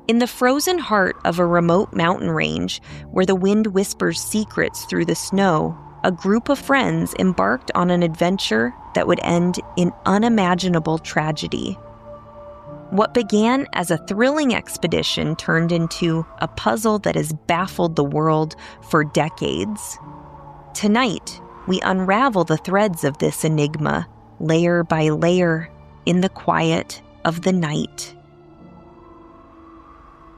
In the frozen heart of a remote mountain range, where the wind whispers secrets through the snow, a group of friends embarked on an adventure that would end in unimaginable tragedy. What began as a thrilling expedition turned into a puzzle that has baffled the world for decades. Tonight, we unravel the threads of this enigma, layer by layer, in the quiet of the night.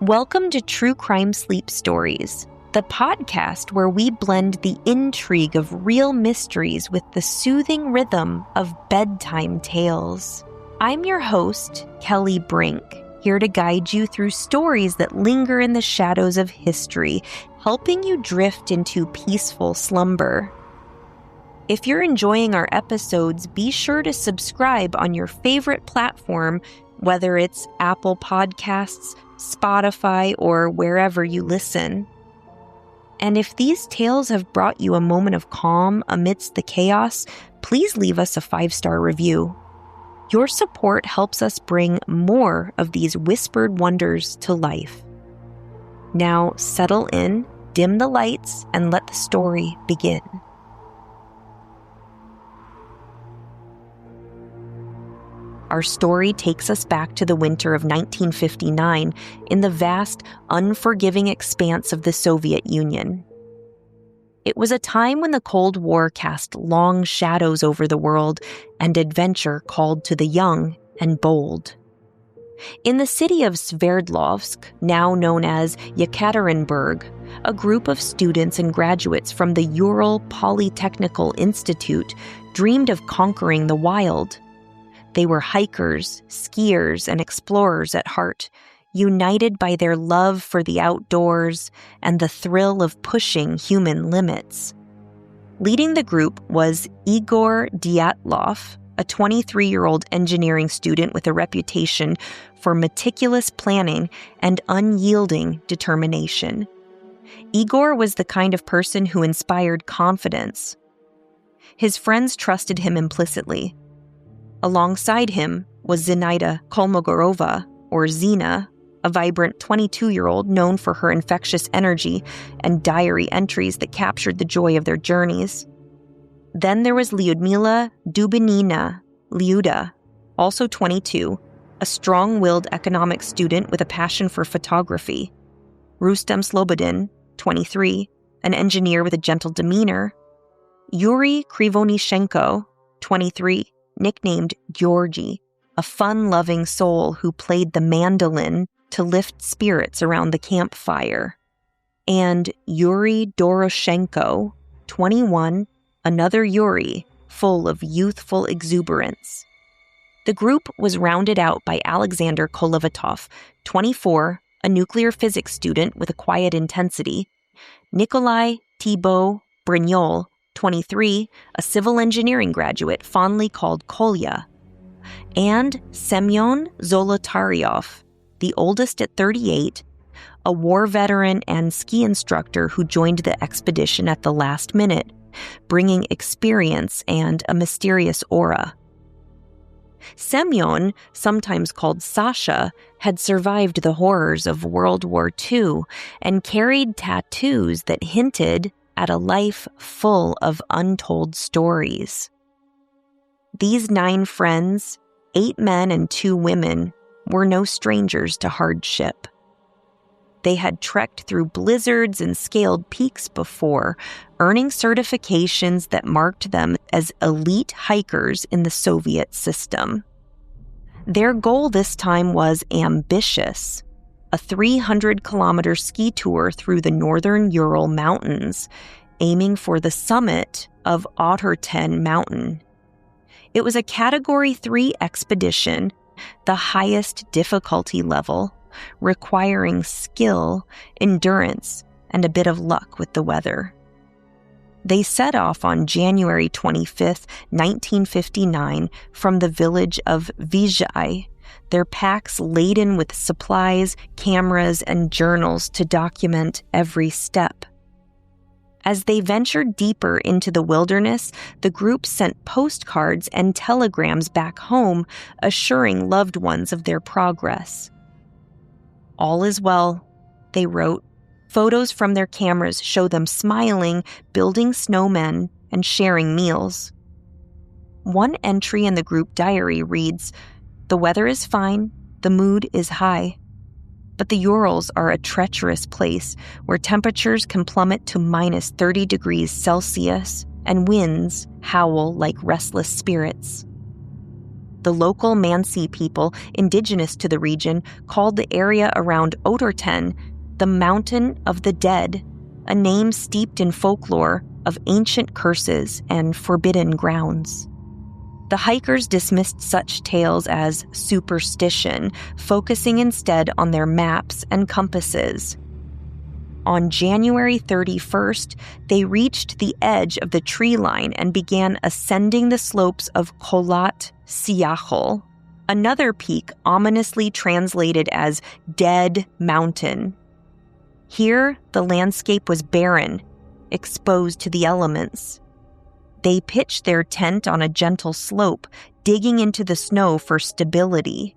Welcome to True Crime Sleep Stories, the podcast where we blend the intrigue of real mysteries with the soothing rhythm of bedtime tales. I'm your host, Kelly Brink, here to guide you through stories that linger in the shadows of history, helping you drift into peaceful slumber. If you're enjoying our episodes, be sure to subscribe on your favorite platform, whether it's Apple Podcasts, Spotify, or wherever you listen. And if these tales have brought you a moment of calm amidst the chaos, please leave us a 5-star review. Your support helps us bring more of these whispered wonders to life. Now settle in, dim the lights, and let the story begin. Our story takes us back to the winter of 1959 in the vast, unforgiving expanse of the Soviet Union. It was a time when the Cold War cast long shadows over the world and adventure called to the young and bold. In the city of Sverdlovsk, now known as Yekaterinburg, a group of students and graduates from the Ural Polytechnical Institute dreamed of conquering the wild. They were hikers, skiers, and explorers at heart, united by their love for the outdoors and the thrill of pushing human limits. Leading the group was Igor Dyatlov, a 23-year-old engineering student with a reputation for meticulous planning and unyielding determination. Igor was the kind of person who inspired confidence. His friends trusted him implicitly. Alongside him was Zinaida Kolmogorova, or Zina, a vibrant 22-year-old known for her infectious energy and diary entries that captured the joy of their journeys. Then there was Lyudmila Dubinina, Lyuda, also 22, a strong-willed economics student with a passion for photography. Rustem Slobodin, 23, an engineer with a gentle demeanor. Yuri Krivonishenko, 23, nicknamed Georgi, a fun-loving soul who played the mandolin to lift spirits around the campfire. And Yuri Doroshenko, 21, another Yuri, full of youthful exuberance. The group was rounded out by Alexander Kolovatov, 24, a nuclear physics student with a quiet intensity, Nikolai Thibault Brignol, 23, a civil engineering graduate fondly called Kolya, and Semyon Zolotaryov, the oldest at 38, a war veteran and ski instructor who joined the expedition at the last minute, bringing experience and a mysterious aura. Semyon, sometimes called Sasha, had survived the horrors of World War II and carried tattoos that hinted at a life full of untold stories. These 9 friends, 8 men and 2 women, were no strangers to hardship. They had trekked through blizzards and scaled peaks before, earning certifications that marked them as elite hikers in the Soviet system. Their goal this time was ambitious: a 300-kilometer ski tour through the northern Ural Mountains, aiming for the summit of Otterten Mountain. It was a Category 3 expedition, the highest difficulty level, requiring skill, endurance, and a bit of luck with the weather. They set off on January 25, 1959, from the village of Vizhai, their packs laden with supplies, cameras, and journals to document every step. As they ventured deeper into the wilderness, the group sent postcards and telegrams back home, assuring loved ones of their progress. All is well, they wrote. Photos from their cameras show them smiling, building snowmen, and sharing meals. One entry in the group diary reads, "The weather is fine, the mood is high. But the Urals are a treacherous place where temperatures can plummet to minus 30 degrees Celsius and winds howl like restless spirits." The local Mansi people, indigenous to the region, called the area around Otorten the Mountain of the Dead, a name steeped in folklore of ancient curses and forbidden grounds. The hikers dismissed such tales as superstition, focusing instead on their maps and compasses. On January 31st, they reached the edge of the tree line and began ascending the slopes of Kholat Syahol, another peak ominously translated as Dead Mountain. Here, the landscape was barren, exposed to the elements. They pitched their tent on a gentle slope, digging into the snow for stability.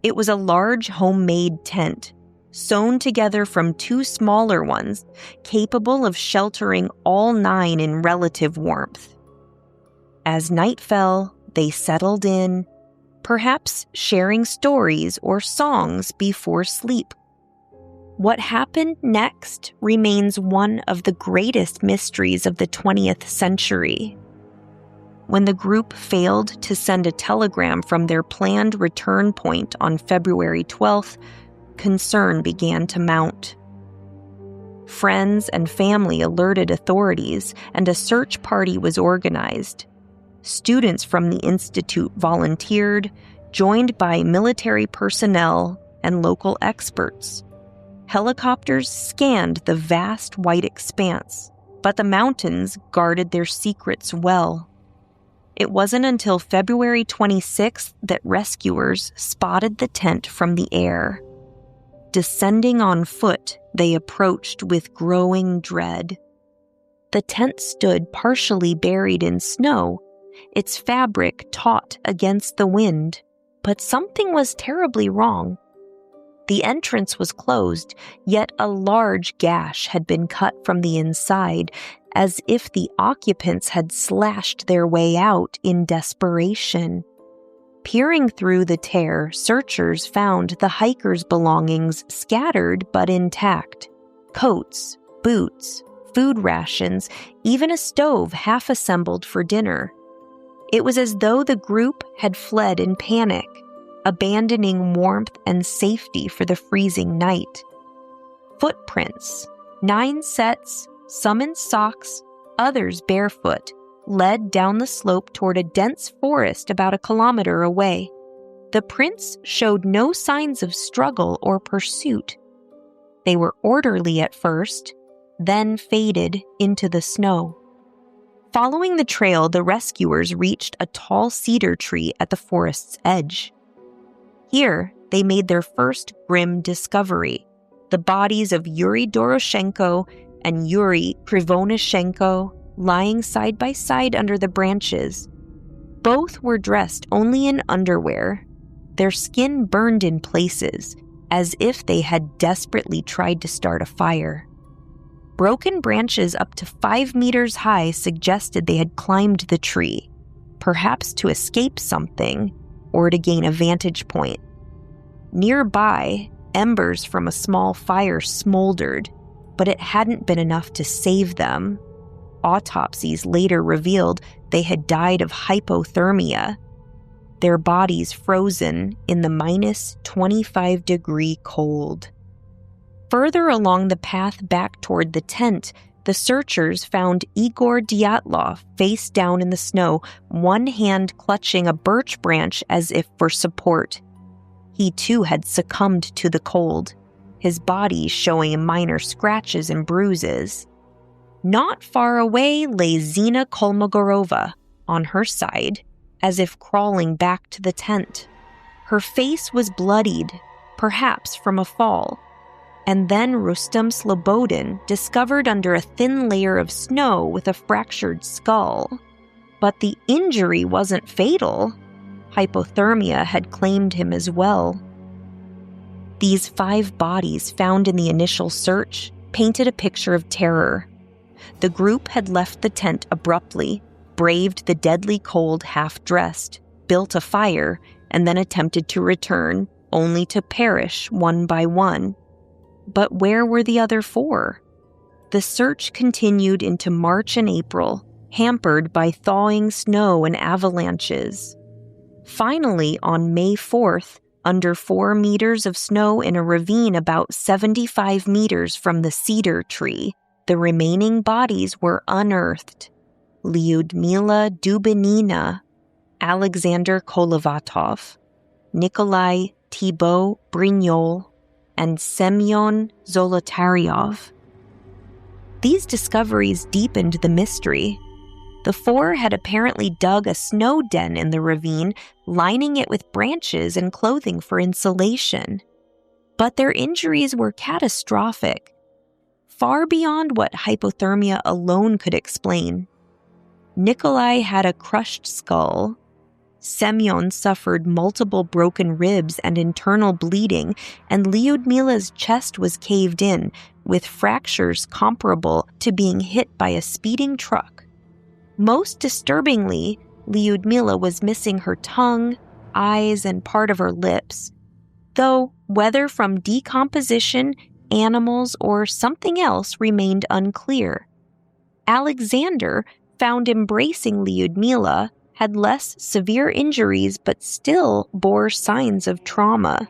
It was a large homemade tent, sewn together from two smaller ones, capable of sheltering all 9 in relative warmth. As night fell, they settled in, perhaps sharing stories or songs before sleep. What happened next remains one of the greatest mysteries of the 20th century. When the group failed to send a telegram from their planned return point on February 12th, concern began to mount. Friends and family alerted authorities, and a search party was organized. Students from the institute volunteered, joined by military personnel and local experts. Helicopters scanned the vast white expanse, but the mountains guarded their secrets well. It wasn't until February 26th that rescuers spotted the tent from the air. Descending on foot, they approached with growing dread. The tent stood partially buried in snow, its fabric taut against the wind, but something was terribly wrong. The entrance was closed, yet a large gash had been cut from the inside, as if the occupants had slashed their way out in desperation. Peering through the tear, searchers found the hikers' belongings scattered but intact. Coats, boots, food rations, even a stove half assembled for dinner. It was as though the group had fled in panic, abandoning warmth and safety for the freezing night. Footprints, 9 sets, some in socks, others barefoot, led down the slope toward a dense forest about a kilometer away. The prints showed no signs of struggle or pursuit. They were orderly at first, then faded into the snow. Following the trail, the rescuers reached a tall cedar tree at the forest's edge. Here, they made their first grim discovery: the bodies of Yuri Doroshenko and Yuri Krivonishenko lying side by side under the branches. Both were dressed only in underwear, their skin burned in places, as if they had desperately tried to start a fire. Broken branches up to 5 meters high suggested they had climbed the tree, perhaps to escape something or to gain a vantage point. Nearby, embers from a small fire smoldered, but it hadn't been enough to save them. Autopsies later revealed they had died of hypothermia, their bodies frozen in the minus 25-degree cold. Further along the path back toward the tent, the searchers found Igor Dyatlov face down in the snow, one hand clutching a birch branch as if for support. He too had succumbed to the cold, his body showing minor scratches and bruises. Not far away lay Zina Kolmogorova, on her side, as if crawling back to the tent. Her face was bloodied, perhaps from a fall. And then Rustam Slobodin, discovered under a thin layer of snow with a fractured skull. But the injury wasn't fatal. Hypothermia had claimed him as well. These 5 bodies found in the initial search painted a picture of terror. The group had left the tent abruptly, braved the deadly cold half-dressed, built a fire, and then attempted to return, only to perish one by one. But where were the other 4? The search continued into March and April, hampered by thawing snow and avalanches. Finally, on May 4th, under 4 meters of snow in a ravine about 75 meters from the cedar tree, the remaining bodies were unearthed. Lyudmila Dubinina, Alexander Kolovatov, Nikolai Thibaut Brignol, and Semyon Zolotaryov. These discoveries deepened the mystery. The 4 had apparently dug a snow den in the ravine, lining it with branches and clothing for insulation. But their injuries were catastrophic, far beyond what hypothermia alone could explain. Nikolai had a crushed skull. Semyon suffered multiple broken ribs and internal bleeding, and Lyudmila's chest was caved in, with fractures comparable to being hit by a speeding truck. Most disturbingly, Lyudmila was missing her tongue, eyes, and part of her lips, though whether from decomposition, animals, or something else remained unclear. Alexander, found embracing Lyudmila, had less severe injuries but still bore signs of trauma.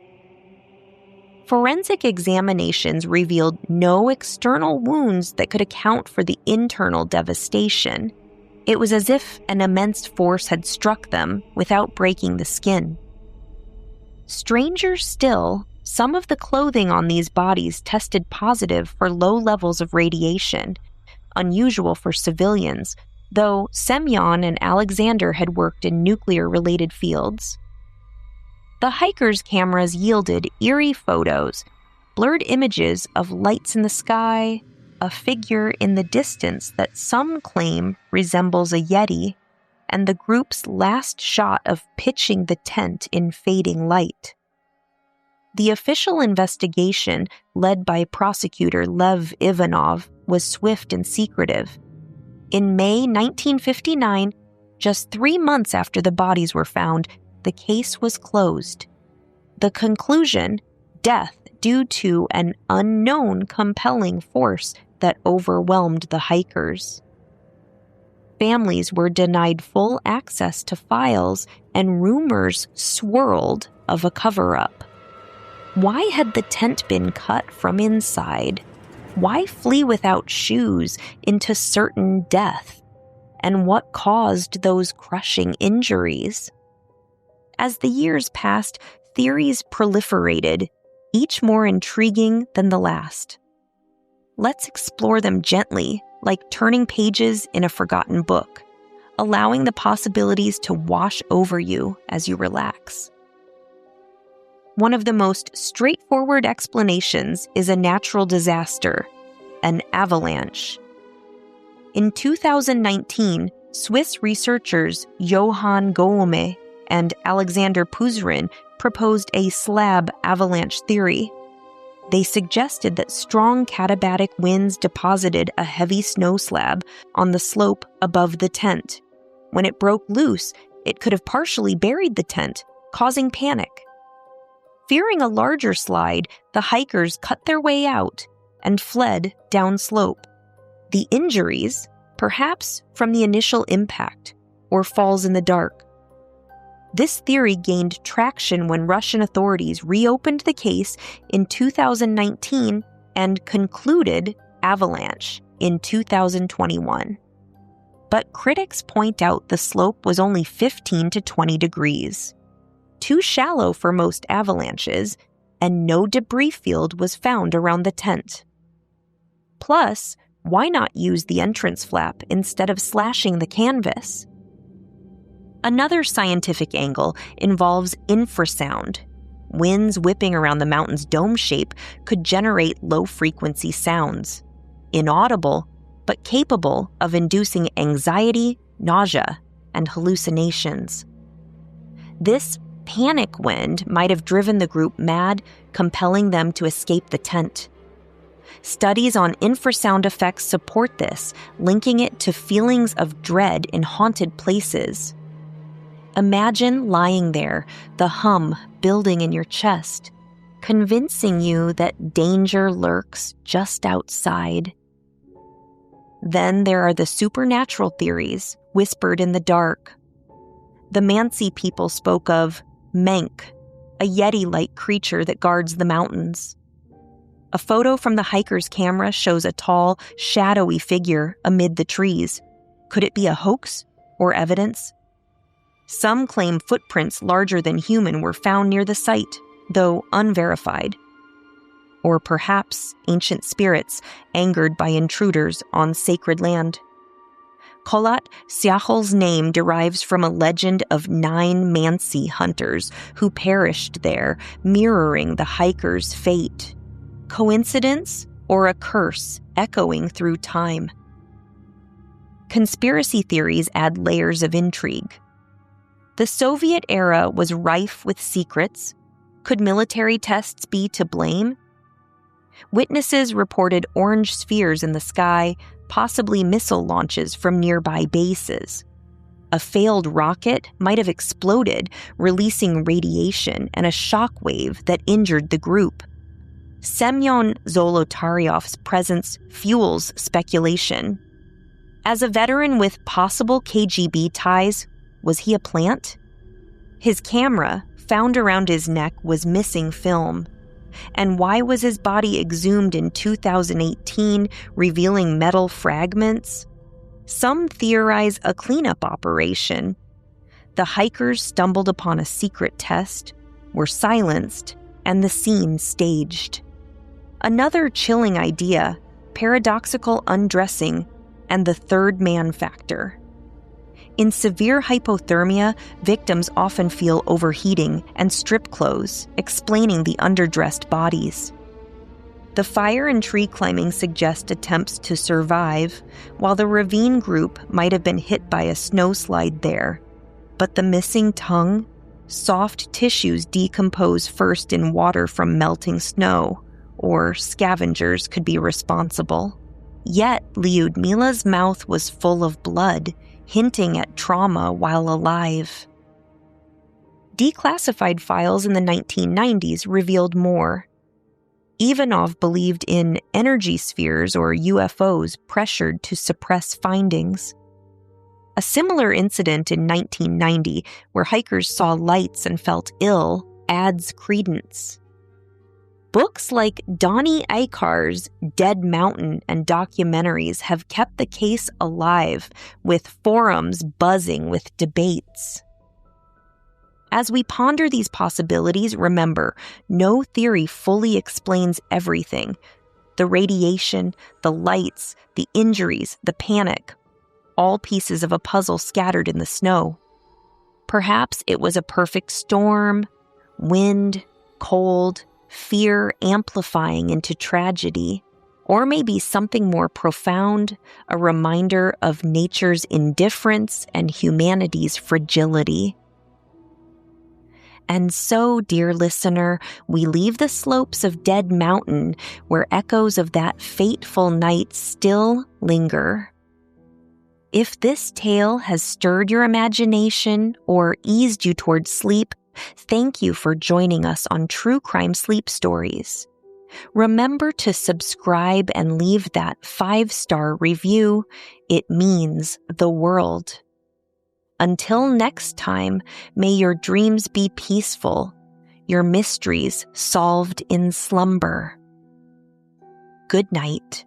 Forensic examinations revealed no external wounds that could account for the internal devastation. It was as if an immense force had struck them without breaking the skin. Stranger still, some of the clothing on these bodies tested positive for low levels of radiation, unusual for civilians, though Semyon and Alexander had worked in nuclear-related fields. The hikers' cameras yielded eerie photos, blurred images of lights in the sky, a figure in the distance that some claim resembles a yeti, and the group's last shot of pitching the tent in fading light. The official investigation, led by prosecutor Lev Ivanov, was swift and secretive. In May 1959, just 3 months after the bodies were found, the case was closed. The conclusion, death due to an unknown compelling force that overwhelmed the hikers. Families were denied full access to files, and rumors swirled of a cover-up. Why had the tent been cut from inside? Why flee without shoes into certain death? And what caused those crushing injuries? As the years passed, theories proliferated, each more intriguing than the last. Let's explore them gently, like turning pages in a forgotten book, allowing the possibilities to wash over you as you relax. One of the most straightforward explanations is a natural disaster, an avalanche. In 2019, Swiss researchers Johann Gaume and Alexander Puzrin proposed a slab avalanche theory. They suggested that strong katabatic winds deposited a heavy snow slab on the slope above the tent. When it broke loose, it could have partially buried the tent, causing panic. Fearing a larger slide, the hikers cut their way out and fled downslope. The injuries, perhaps from the initial impact or falls in the dark. This theory gained traction when Russian authorities reopened the case in 2019 and concluded avalanche in 2021. But critics point out the slope was only 15 to 20 degrees, too shallow for most avalanches, and no debris field was found around the tent. Plus, why not use the entrance flap instead of slashing the canvas? Another scientific angle involves infrasound. Winds whipping around the mountain's dome shape could generate low-frequency sounds, inaudible but capable of inducing anxiety, nausea, and hallucinations. This panic wind might have driven the group mad, compelling them to escape the tent. Studies on infrasound effects support this, linking it to feelings of dread in haunted places. Imagine lying there, the hum building in your chest, convincing you that danger lurks just outside. Then there are the supernatural theories, whispered in the dark. The Mansi people spoke of Menk, a Yeti-like creature that guards the mountains. A photo from the hiker's camera shows a tall, shadowy figure amid the trees. Could it be a hoax or evidence? Some claim footprints larger than human were found near the site, though unverified. Or perhaps ancient spirits angered by intruders on sacred land. Kholat Syachl's name derives from a legend of 9 Mansi hunters who perished there, mirroring the hiker's fate. Coincidence or a curse echoing through time? Conspiracy theories add layers of intrigue. The Soviet era was rife with secrets. Could military tests be to blame? Witnesses reported orange spheres in the sky, possibly missile launches from nearby bases. A failed rocket might have exploded, releasing radiation and a shockwave that injured the group. Semyon Zolotaryov's presence fuels speculation. As a veteran with possible KGB ties, was he a plant? His camera, found around his neck, was missing film. And why was his body exhumed in 2018, revealing metal fragments? Some theorize a cleanup operation. The hikers stumbled upon a secret test, were silenced, and the scene staged. Another chilling idea, paradoxical undressing, and the third man factor. In severe hypothermia, victims often feel overheating and strip clothes, explaining the underdressed bodies. The fire and tree climbing suggest attempts to survive, while the ravine group might have been hit by a snowslide there. But the missing tongue? Soft tissues decompose first in water from melting snow, or scavengers could be responsible. Yet Lyudmila's mouth was full of blood, hinting at trauma while alive. Declassified files in the 1990s revealed more. Ivanov believed in energy spheres or UFOs pressured to suppress findings. A similar incident in 1990, where hikers saw lights and felt ill, adds credence. Books like Donnie Eikar's Dead Mountain and documentaries have kept the case alive, with forums buzzing with debates. As we ponder these possibilities, remember, no theory fully explains everything. The radiation, the lights, the injuries, the panic, all pieces of a puzzle scattered in the snow. Perhaps it was a perfect storm, wind, cold, fear amplifying into tragedy, or maybe something more profound, a reminder of nature's indifference and humanity's fragility. And so, dear listener, we leave the slopes of Dead Mountain, where echoes of that fateful night still linger. If this tale has stirred your imagination or eased you toward sleep, thank you for joining us on True Crime Sleep Stories. Remember to subscribe and leave that 5-star review. It means the world. Until next time, may your dreams be peaceful, your mysteries solved in slumber. Good night.